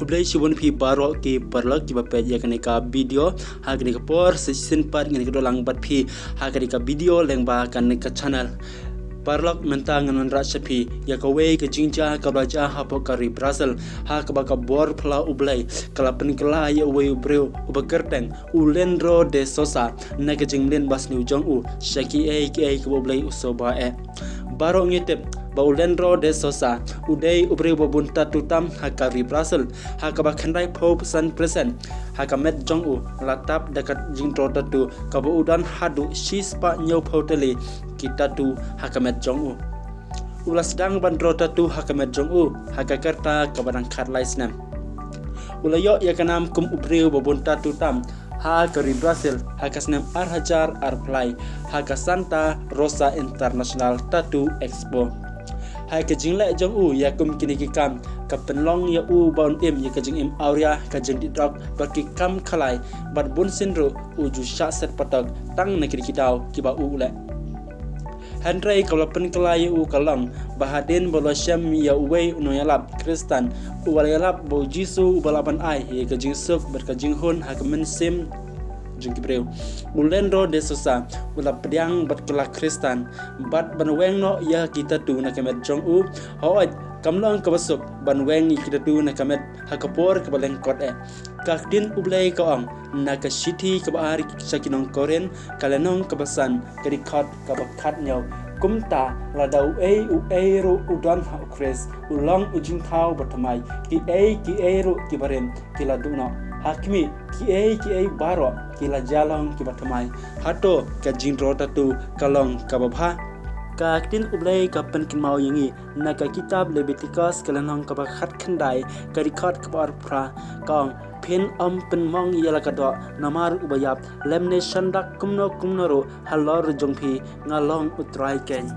kublai shibun pi baro ki barlak ki bape ya kane ka video ha kane ka por sin par ngane ka dolang bat pi ha kane ka video leng ba kane ka channel Parlok mentang ngan rasapi ya kawe ke jingja ka belaja ha pokari Brazil ha ka baka bor pla ublai kala penikla ya we ubreu ubagerteng ulendro de sosa na ke jinglen bas new jong u shaki ke ublai usoba baro ngitep ba ulendro de sosa udai ubreu babunta tutam ha kari Brazil ha ka bakhandai pop san present ha ka met jong u latap dekat jingtro tatu ka bu udan hadu shispa nyau photeli kita tu hakamet jong u ulas sedang bandro tatu hakamet jong u hakakerta kabadang kharlai snam ulayo ya kanam kum ubreu babunta tutam ha kari Brazil hakasnam arhajar arplai haka Santa Rosa International Tattoo Expo hai ka jingle jong u ya kum kini kam ka penlong ya u baun im ya ka jing im auria ka jing didrok baki kam khalai bat bun sinro uju sha set patak tang na kini kitau kiba u ule Handrai kalau penkelai u kalang bahadin bolo syam ya uwei unoyalap Kristan uwalayalap bo Jisu balapan ai ya ka jing suk ber ka jing hun ha ka men sim jing kibreu ulendro de sosa ula pediang bat kala Kristan bat banweng no ya kita tu na kemet jong u hoaj kamlong ka basuk banweng kita tu na kemet ha kapor ka baleng kot kakdin ublai ka ong na ka shiti ka baari sakinong koren kalenong ka basan ka dikhat ka bakhat nyaw kumta la dau u ro udan ha ukres ulang ujing thau batamai ki ro ki barem ki la duno hakmi ki baro ki la jalong ki batamai hato ka jingro tatu kalong ka babha kakdin ublai ka penkin mau yangi na ka kitab Leviticus kalenong ka bakhat khandai ka dikhat ka bar pra kong pen pen mong yala kado namar ubayap lemne shandak kumno ro halor jongpi ngalong utrai ken.